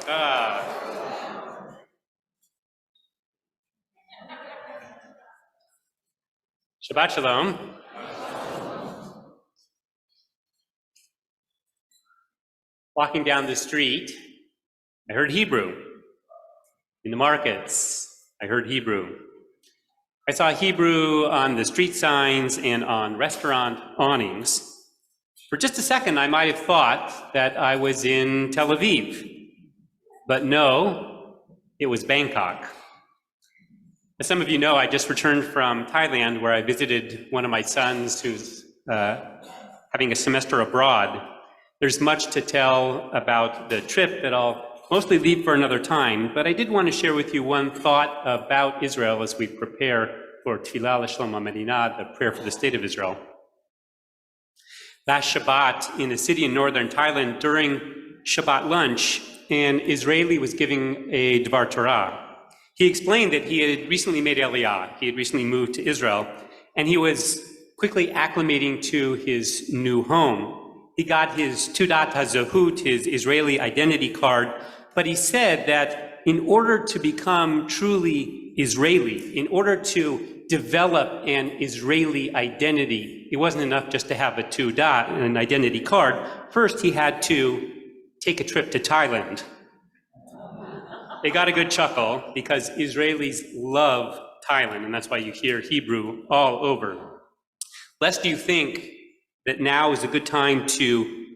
Shabbat Shalom. Walking down the street, I heard Hebrew. In the markets, I heard Hebrew. I saw Hebrew on the street signs and on restaurant awnings. For just a second, I might have thought that I was in Tel Aviv. But no, it was Bangkok. As some of you know, I just returned from Thailand, where I visited one of my sons who's having a semester abroad. There's much to tell about the trip that I'll mostly leave for another time, but I did want to share with you one thought about Israel as we prepare for Tfilah L'Shalom HaMedina, the prayer for the state of Israel. Last Shabbat, in a city in northern Thailand, during Shabbat lunch, an Israeli was giving a Dvar Torah. He explained that he had recently made Aliyah. He had recently moved to Israel, and he was quickly acclimating to his new home. He got his Tudat HaZahut, his Israeli identity card, but he said that in order to become truly Israeli, in order to develop an Israeli identity, it wasn't enough just to have a Tudat, an identity card. First, he had to take a trip to Thailand. They got a good chuckle because Israelis love Thailand, and that's why you hear Hebrew all over. Lest you think that now is a good time to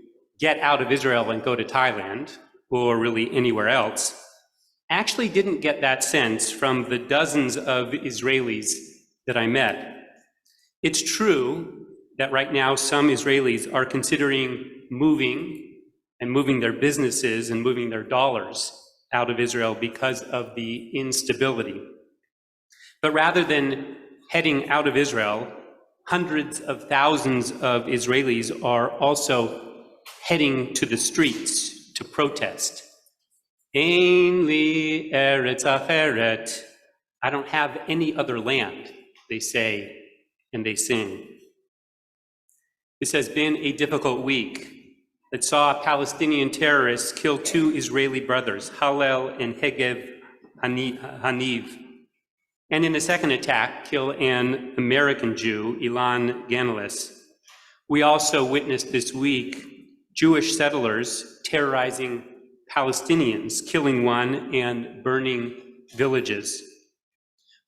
get out of Israel and go to Thailand, or really anywhere else. I actually didn't get that sense from the dozens of Israelis that I met. It's true that right now some Israelis are considering moving their businesses and moving their dollars out of Israel because of the instability. But rather than heading out of Israel, hundreds of thousands of Israelis are also heading to the streets to protest. Ein li eretz acheret. I don't have any other land, they say, and they sing. This has been a difficult week that saw Palestinian terrorists kill two Israeli brothers, Hallel and Hegev Haniv, and in a second attack, kill an American Jew, Ilan Ganeles. We also witnessed this week Jewish settlers terrorizing Palestinians, killing one and burning villages.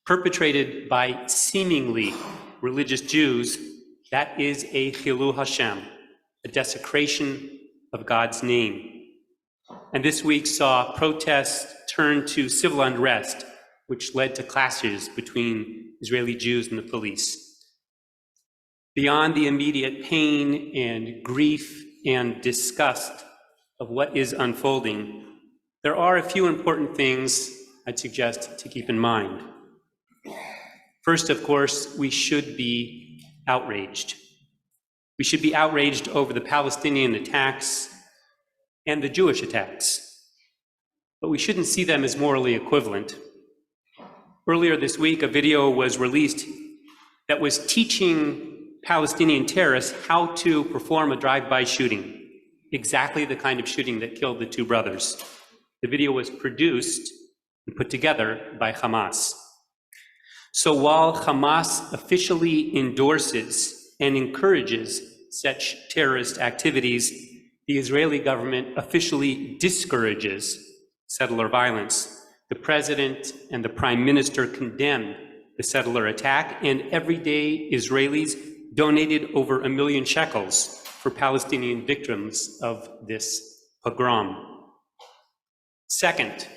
Perpetrated by seemingly religious Jews, that is a Chilul Hashem, a desecration of God's name. And this week saw protests turn to civil unrest, which led to clashes between Israeli Jews and the police. Beyond the immediate pain and grief and disgust of what is unfolding, there are a few important things I'd suggest to keep in mind. First, of course, we should be outraged. We should be outraged over the Palestinian attacks and the Jewish attacks, but we shouldn't see them as morally equivalent. Earlier this week, a video was released that was teaching Palestinian terrorists how to perform a drive-by shooting, exactly the kind of shooting that killed the two brothers. The video was produced and put together by Hamas. So while Hamas officially endorses and encourages such terrorist activities, the Israeli government officially discourages settler violence. The president and the prime minister condemned the settler attack, and everyday Israelis donated over 1 million shekels for Palestinian victims of this pogrom. Second,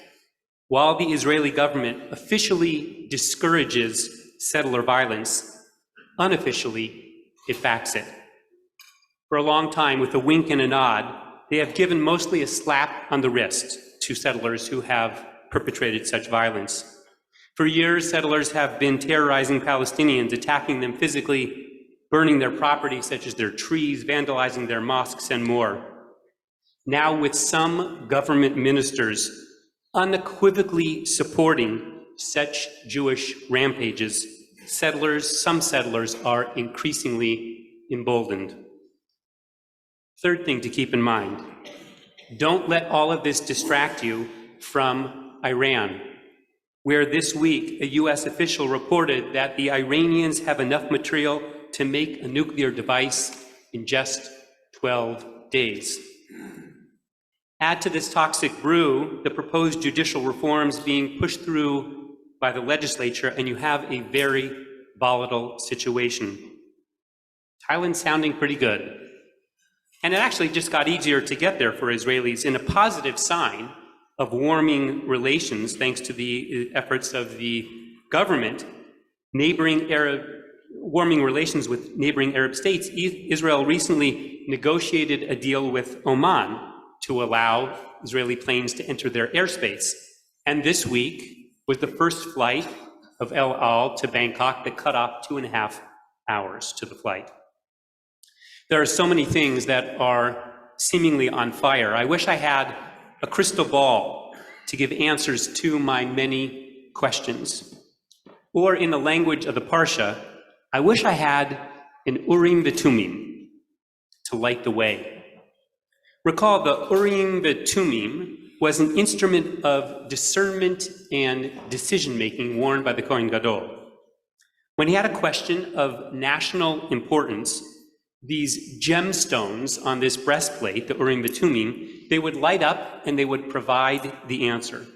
while the Israeli government officially discourages settler violence, unofficially, it backs it. For a long time, with a wink and a nod, they have given mostly a slap on the wrist to settlers who have perpetrated such violence. For years, settlers have been terrorizing Palestinians, attacking them physically, burning their property, such as their trees, vandalizing their mosques, and more. Now, with some government ministers unequivocally supporting such Jewish rampages, some settlers are increasingly emboldened. Third thing to keep in mind, don't let all of this distract you from Iran, where this week a US official reported that the Iranians have enough material to make a nuclear device in just 12 days. Add to this toxic brew the proposed judicial reforms being pushed through by the legislature, and you have a very volatile situation. Thailand's sounding pretty good. And it actually just got easier to get there for Israelis in a positive sign of warming relations, thanks to the efforts of the government. Warming relations with neighboring Arab states. Israel recently negotiated a deal with Oman to allow Israeli planes to enter their airspace. And this week was the first flight of El Al to Bangkok that cut off 2.5 hours to the flight. There are so many things that are seemingly on fire. I wish I had a crystal ball to give answers to my many questions. Or in the language of the Parsha, I wish I had an Urim v'Tumim to light the way. Recall, the Urim v'Tumim was an instrument of discernment and decision-making worn by the Kohen Gadol. When he had a question of national importance, these gemstones on this breastplate, the Urim v'Tumim, they would light up and they would provide the answer.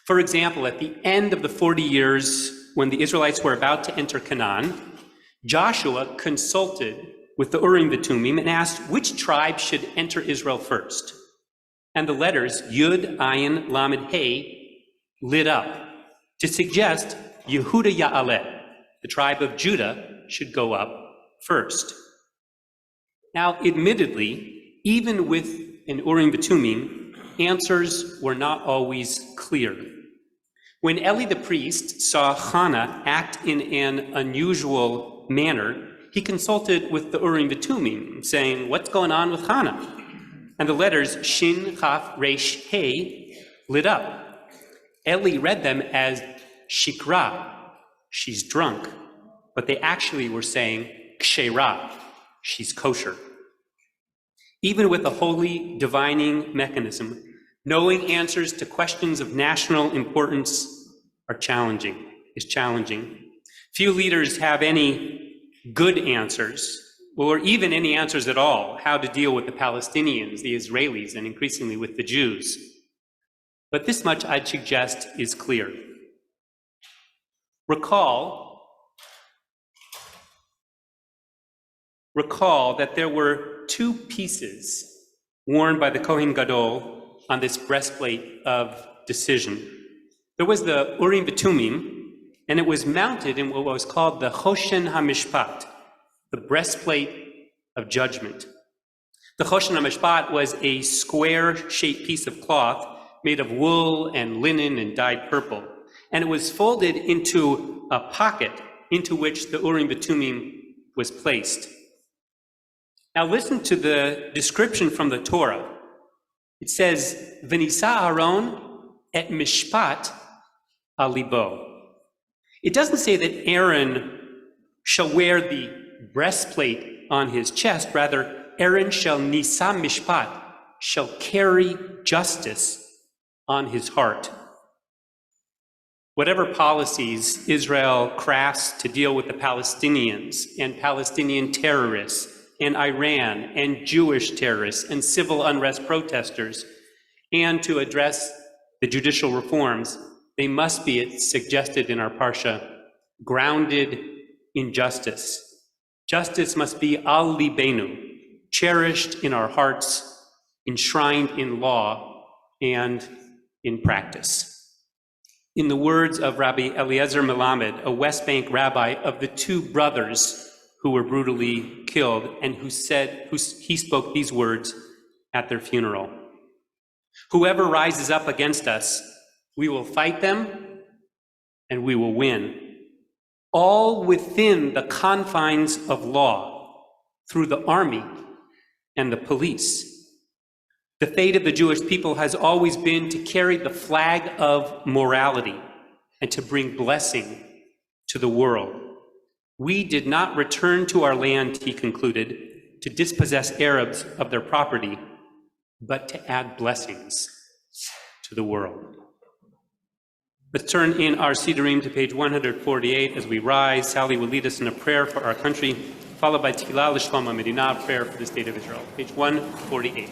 For example, at the end of the 40 years when the Israelites were about to enter Canaan, Joshua consulted with the Urim v'Tumim and asked which tribe should enter Israel first. And the letters Yud, Ayin, Lamed, Hey lit up to suggest Yehuda Ya'aleh, the tribe of Judah, should go up first. Now, admittedly, even with an Urim v'Tumim, answers were not always clear. When Eli the priest saw Hannah act in an unusual manner, he consulted with the Urim v'Tumim, saying, "What's going on with Hannah?" And the letters Shin, Chaf, Resh, Hey lit up. Eli read them as Shikra, she's drunk, but they actually were saying Kshera, she's kosher. Even with a holy divining mechanism, knowing answers to questions of national importance is challenging. Few leaders have any good answers, or even any answers at all, how to deal with the Palestinians, the Israelis, and increasingly with the Jews. But this much I'd suggest is clear. Recall that there were two pieces worn by the Kohen Gadol on this breastplate of decision. There was the Urim v'Tumim, and it was mounted in what was called the Choshen HaMishpat, the breastplate of judgment. The Choshen HaMishpat was a square-shaped piece of cloth made of wool and linen and dyed purple, and it was folded into a pocket into which the Urim v'Tumim was placed. Now listen to the description from the Torah. It says, "V'nisa Aaron et mishpat al libo." It doesn't say that Aaron shall wear the breastplate on his chest. Rather, Aaron shall nisa mishpat, shall carry justice on his heart. Whatever policies Israel crafts to deal with the Palestinians and Palestinian terrorists and Iran and Jewish terrorists and civil unrest protesters, and to address the judicial reforms, they must be, it's suggested in our Parsha, grounded in justice. Justice must be al libenu, cherished in our hearts, enshrined in law and in practice. In the words of Rabbi Eliezer Melamed, a West Bank rabbi of the two brothers who were brutally killed, and he spoke these words at their funeral: "Whoever rises up against us, we will fight them and we will win, all within the confines of law, through the army and the police." The fate of the Jewish people has always been to carry the flag of morality and to bring blessing to the world. We did not return to our land, he concluded, to dispossess Arabs of their property, but to add blessings to to the world. Let's turn in our Siddurim to page 148 as we rise. Sally will lead us in a prayer for our country, followed by Tefillah L'Shlom HaMedinah, prayer for the state of Israel. Page 148.